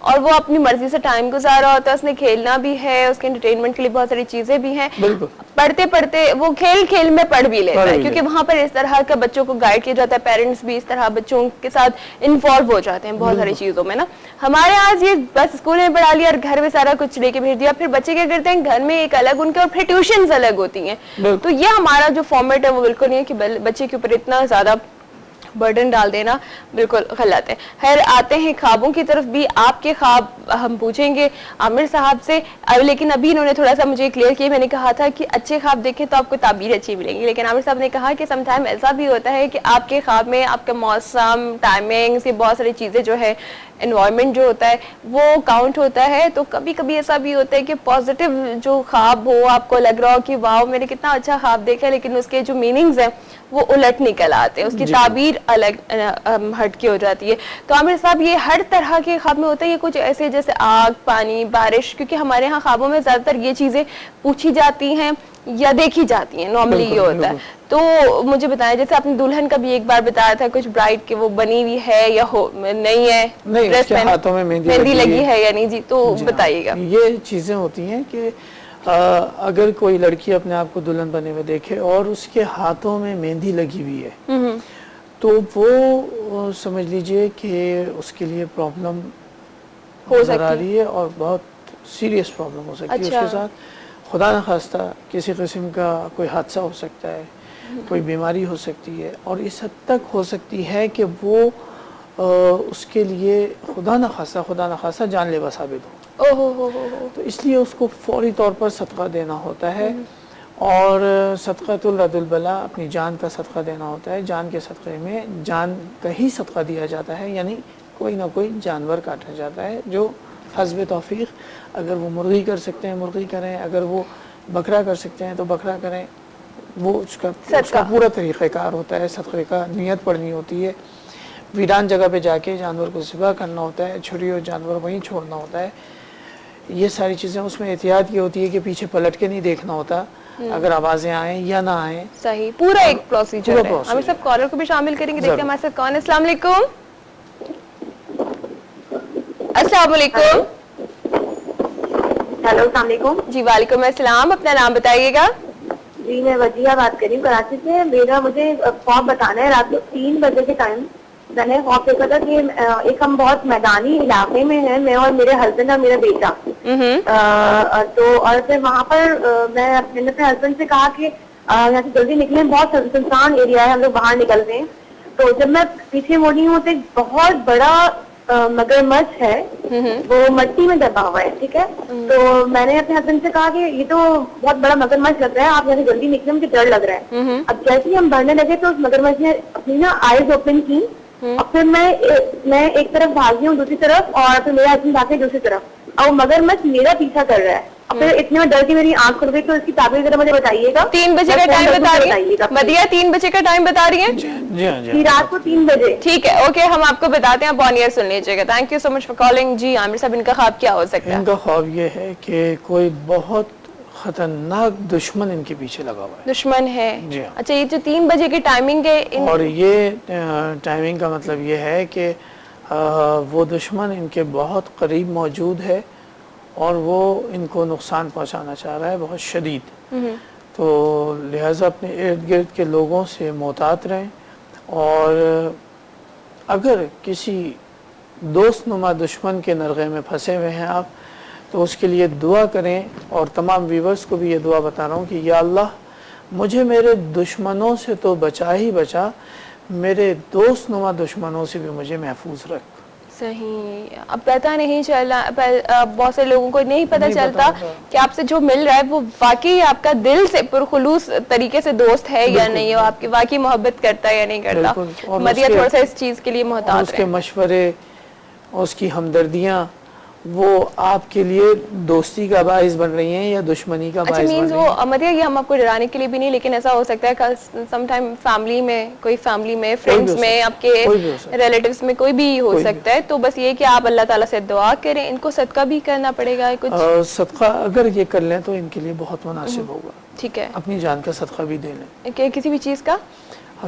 اور وہ اپنی مرضی سے ٹائم گزار رہا ہوتا ہے, اس نے کھیلنا بھی ہے, اس کے انٹرٹینمنٹ کے لیے بہت ساری چیزیں بھی ہیں, پڑھتے پڑھتے وہ کھیل کھیل میں پڑھ بھی لیتا ہے, کیونکہ وہاں پر اس طرح کا بچوں کو گائیڈ کیا جاتا ہے, پیرنٹس بھی اس طرح بچوں کے ساتھ انوالو ہو جاتے ہیں بہت ساری چیزوں میں نا. ہمارے آج یہ بس اسکول میں پڑھا لیا اور گھر میں سارا کچھ لے کے بھیج دیا, پھر بچے کیا کرتے ہیں گھر میں ایک الگ ان کے, اور پھر ٹیوشنز الگ ہوتی ہیں. تو یہ ہمارا جو فارمیٹ ہے وہ بالکل نہیں ہے کہ بچے کے اوپر اتنا زیادہ برڈن ڈال دینا بالکل غلط ہے. خیر آتے ہیں خوابوں کی طرف بھی. آپ کے خواب ہم پوچھیں گے عامر صاحب سے, لیکن ابھی انہوں نے تھوڑا سا مجھے کلیئر کیا. میں نے کہا تھا کہ اچھے خواب دیکھیں تو آپ کو تعبیر اچھی ملیں گی, لیکن عامر صاحب نے کہا کہ سم ٹائم ایسا بھی ہوتا ہے کہ آپ کے خواب میں آپ کا موسم, ٹائمنگز, یہ بہت ساری چیزیں جو ہے, انوائرمنٹ جو ہوتا ہے وہ کاؤنٹ ہوتا ہے. تو کبھی کبھی ایسا بھی ہوتا ہے کہ پازیٹیو جو خواب ہو, آپ کو لگ رہا ہو کہ واؤ میں نے کتنا اچھا خواب دیکھا, لیکن اس کے جو میننگز ہیں وہ الٹ نکل آتے ہیں, اس کی تعبیر الگ ہٹ کے ہو جاتی ہے. تو عامر صاحب یہ ہر طرح کے خواب میں ہوتا ہے, یہ کچھ ایسے جیسے آگ, پانی, بارش, کیونکہ ہمارے ہاں خوابوں میں زیادہ تر یہ چیزیں پوچھی جاتی ہیں یا دیکھی جاتی ہیں, نارملی یہ ہوتا ہے. تو مجھے بتائیں, جیسے آپ نے دلہن کا بھی ایک بار بتایا تھا کچھ برائڈ کے وہ بنی ہوئی ہے یا نہیں ہے, اس کے ہاتھوں میں مہندی لگی ہے یا نہیں, جی تو بتائیے گا. یہ چیزیں ہوتی ہیں کہ اگر کوئی لڑکی اپنے آپ کو دلہن بنے ہوئے دیکھے اور اس کے ہاتھوں میں مہندی لگی ہوئی ہے تو وہ سمجھ لیجئے کہ اس کے لیے پرابلم نظر آ رہی ہے, اور بہت سیریس پرابلم ہو سکتی ہے. اس کے ساتھ خدا نخواستہ کسی قسم کا کوئی حادثہ ہو سکتا ہے, کوئی بیماری ہو سکتی ہے, اور اس حد تک ہو سکتی ہے کہ وہ اس کے لیے خدا نخواستہ جان لیوا ثابت ہو. تو اس لیے اس کو فوری طور پر صدقہ دینا ہوتا ہے, اور صدقۃ الرد البلا, اپنی جان کا صدقہ دینا ہوتا ہے. جان کے صدقے میں جان کا ہی صدقہ دیا جاتا ہے, یعنی کوئی نہ کوئی جانور کاٹا جاتا ہے جو حسب توفیق, اگر وہ مرغی کر سکتے ہیں مرغی کریں, اگر وہ بکرا کر سکتے ہیں تو بکرا کریں. وہ اس کا پورا طریقہ کار ہوتا ہے. صدقے کا نیت پڑھنی ہوتی ہے, ویران جگہ پہ جا کے جانور کو ذبح کرنا ہوتا ہے, چھری اور جانور وہیں چھوڑنا ہوتا ہے. یہ ساری چیزیں, اس میں احتیاط یہ ہوتی ہے کہ پیچھے پلٹ کے نہیں دیکھنا ہوتا اگر آوازیں آئیں یا نہ آئیں. صحیح, پورا ایک پروسیجر ہے. ہم سب کالر کو بھی شامل کریں گے, دیکھتے ہیں ہمارے ساتھ کون ہے. السلام علیکم. السلام علیکم. ہیلو, السلام علیکم. جی وعلیکم السلام, اپنا نام بتائیے گا. جی میں وجیہ بات کر رہی ہوں کراچی سے. مجھے خواب بتانا ہے. رات کو 3 بجے کے ٹائم میں نے خواب دیکھا تھا کہ ایک ہم بہت میدانی علاقے میں ہیں, میں اور میرے ہسبینڈ اور میرا بیٹا. تو اور پھر وہاں پر میں اپنے ہسبینڈ سے کہا کہ یہاں سے جلدی نکلیں, بہت سنسان ایریا ہے, ہم لوگ باہر نکل رہے ہیں. تو جب میں پیچھے مڑی ہوں تو ایک بہت بڑا مگرمچھ ہے, وہ مٹی میں دبا ہوا ہے. ٹھیک ہے, تو میں نے اپنے ہسبینڈ سے کہا کہ یہ تو بہت بڑا مگرمچھ لگ رہا ہے, آپ یہاں سے جلدی نکلیں, مجھے ڈر لگ رہا ہے. اب جیسے ہی ہم بڑھنے لگے تو اس مگرمچھ نے اپنی نا آئیز اوپن کی, اور پھر میں ایک طرف بھاگی ہوں دوسری طرف, اور پھر میرا ہسبینڈ بھاگے دوسری طرف, اور مگرمچھ میرا پیچھا کر رہا ہے. اور پھر اتنے میں ڈر کے میری آنکھ کھل گئی. تو اس کی تعبیر ذرا مجھے بتائیے گا. 3 بجے کا ٹائم بتا رہی ہیں بدیا, 3 بجے کا ٹائم بتا رہی ہیں جی, رات کو 3 بجے. ٹھیک ہے, اوکے, ہم آپ کو بتاتے ہیں, آپ آن ایئر سن لیجیے گا. Thank you so much for calling. جی عامر صاحب, ان کا خواب کیا ہو سکتا ہے؟ ان کا خواب یہ ہے کہ کوئی بہت خطرناک دشمن ان کے پیچھے لگا ہوا ہے. دشمن ہے, جی اچھا. یہ جو 3 بجے کی ٹائمنگ ہے, اور یہ ٹائمنگ کا مطلب یہ ہے کہ وہ دشمن ان کے بہت قریب موجود ہے, اور وہ ان کو نقصان پہنچانا چاہ رہا ہے بہت شدید. تو لہٰذا اپنے ارد گرد کے لوگوں سے محتاط رہیں, اور اگر کسی دوست نما دشمن کے نرغے میں پھنسے ہوئے ہیں آپ, تو اس کے لیے دعا کریں. اور تمام ویورز کو بھی یہ دعا بتا رہا ہوں کہ یا اللہ مجھے میرے دشمنوں سے تو بچا ہی بچا, میرے دوست نما دشمنوں سے بھی مجھے محفوظ رکھ. صحیح. اب پتہ نہیں چلا, بہت سے لوگوں کو نہیں پتہ چلتا کہ آپ سے جو مل رہا ہے وہ واقعی آپ کا دل سے پرخلوص طریقے سے دوست ہے یا نہیں, وہ آپ کی واقعی محبت کرتا ہے یا نہیں کرتا. مدیہ تھوڑا سا اس چیز کے لیے محتاط رہیں. اس کے مشورے, اس کی ہمدردیاں, وہ آپ کے لیے دوستی کا باعث بن رہی ہیں یا دشمنی کا باعث بن رہی ہیں. وہ مدیہ یہ ہم آپ کو ڈرانے کے لیے بھی نہیں, لیکن ایسا ہو سکتا ہے سم ٹائم فیملی میں فرینڈس میں, آپ کے ریلیٹیوز میں کوئی بھی ہو سکتا ہے. تو بس یہ کہ آپ اللہ تعالیٰ سے دعا کریں. ان کو صدقہ بھی کرنا پڑے گا کچھ. صدقہ اگر یہ کر لیں تو ان کے لیے بہت مناسب ہوگا. ٹھیک ہے, اپنی جان کا صدقہ بھی دے لیں. کسی بھی چیز کا,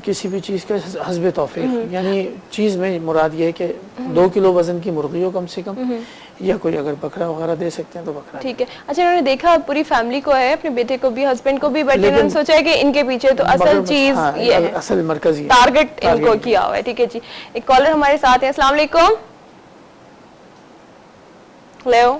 کسی بھی چیز کا حسب توفیق، یعنی چیز میں مراد یہ ہے کہ 2 کلو وزن کی مرغی ہو کم سے کم، یا کوئی اگر بکرا وغیرہ دے سکتے ہیں تو بکرا. ٹھیک ہے. اچھا انہوں نے دیکھا پوری فیملی کو ہے، اپنے بیٹے کو بھی، ہسبینڈ کو بھی، بٹ انہوں نے سوچا ہے کہ ان کے پیچھے تو اصل چیز یہ ہے، اصل مرکز یہ ٹارگٹ ان کو کیا ہوا ہے. ٹھیک ہے جی. ایک کالر ہمارے ساتھ ہیں. السلام علیکم. ہیلو.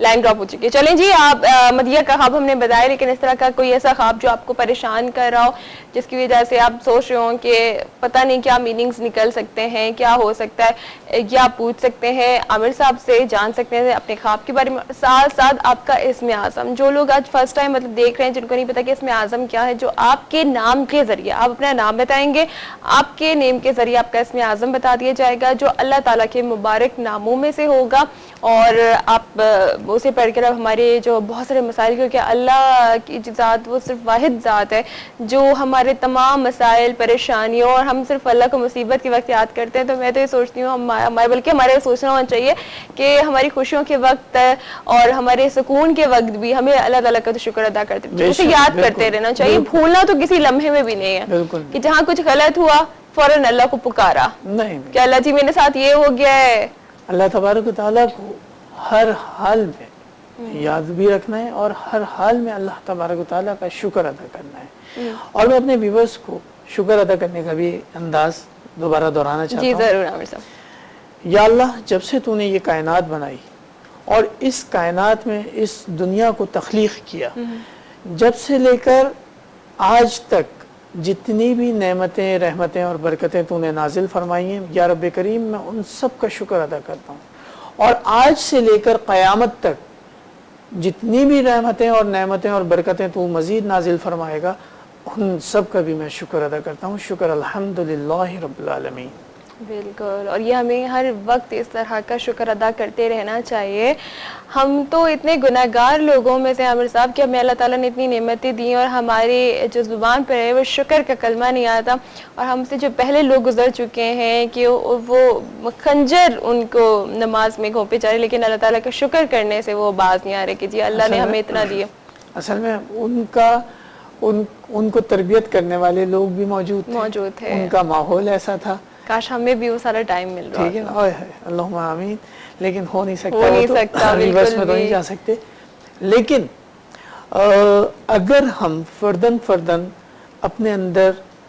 لائن ڈراپ ہو چکی ہے. چلیں جی، آپ مدیہ کا خواب ہم نے بتایا، لیکن اس طرح کا کوئی ایسا خواب جو آپ کو پریشان کر رہا ہو، جس کی وجہ سے آپ سوچ رہے ہوں کہ پتہ نہیں کیا میننگز نکل سکتے ہیں، کیا ہو سکتا ہے، یا آپ پوچھ سکتے ہیں عامر صاحب سے، جان سکتے ہیں اپنے خواب کے بارے میں. ساتھ ساتھ آپ کا اسم اعظم، جو لوگ آج فرسٹ ٹائم مطلب دیکھ رہے ہیں، جن کو نہیں پتا کہ اسم اعظم کیا ہے، جو آپ کے نام کے ذریعے آپ اپنا نام بتائیں گے، آپ کے نیم کے ذریعے آپ کا اسم اعظم بتا دیا جائے گا، جو اللہ تعالیٰ کے مبارک ناموں میں سے ہوگا. اور آپ اسے پڑھ کر اب ہمارے جو بہت سارے مسائل، کیونکہ اللہ کی ذات وہ صرف واحد ذات ہے جو ہمارے تمام مسائل، پریشانیوں، اور ہم صرف اللہ کو مصیبت کے وقت یاد کرتے ہیں. تو میں تو یہ سوچتی ہوں بلکہ ہمارے سوچنا ہونا چاہیے کہ ہماری خوشیوں کے وقت اور ہمارے سکون کے وقت بھی ہمیں اللہ تعالیٰ کا تو شکر ادا کرتے ہیں، اسے یاد کرتے رہنا چاہیے. بھولنا تو کسی لمحے میں بھی نہیں ہے کہ جہاں کچھ غلط ہوا فوراً اللہ کو پکارا کہ اللہ جی میرے ساتھ یہ ہو گیا ہے. اللہ تبارک و تعالیٰ کو ہر حال میں یاد بھی رکھنا ہے، اور ہر حال میں اللہ تبارک و تعالیٰ کا شکر ادا کرنا ہے. اور میں اپنے ویورز کو شکر ادا کرنے کا بھی انداز دوبارہ دہرانا چاہتا ہوں. جی ضرور عامر صاحب. یا اللہ، جب سے تو نے یہ کائنات بنائی اور اس کائنات میں اس دنیا کو تخلیق کیا، جب سے لے کر آج تک جتنی بھی نعمتیں، رحمتیں اور برکتیں تو نے نازل فرمائی ہیں، یا رب کریم میں ان سب کا شکر ادا کرتا ہوں. اور آج سے لے کر قیامت تک جتنی بھی رحمتیں اور نعمتیں اور برکتیں تو مزید نازل فرمائے گا، ان سب کا بھی میں شکر ادا کرتا ہوں. شکر الحمدللہ رب العالمین. بالکل. اور یہ ہمیں ہر وقت اس طرح کا شکر ادا کرتے رہنا چاہیے. ہم تو اتنے گناہگار لوگوں میں سے عامر صاحب کہ ہمیں اللہ تعالیٰ نے اتنی نعمتیں دی اور ہماری جو زبان پر ہے وہ شکر کا کلمہ نہیں آتا. اور ہم سے جو پہلے لوگ گزر چکے ہیں کہ وہ خنجر ان کو نماز میں گھونپے جا رہے، لیکن اللہ تعالیٰ کا شکر کرنے سے وہ باز نہیں آ رہے کہ جی اللہ نے ہمیں اتنا دیا. اصل میں ان کو تربیت کرنے والے لوگ بھی موجود تھے، ان کا ماحول ایسا تھا. کاش ہمیں بھی وہ سارا ٹائم مل رہا. ٹھیک ہے نا، اللہم آمین. لیکن ہو نہیں سکتا، ریورس میں تو نہیں جا سکتے. لیکن اگر ہم فردن اپنے اندر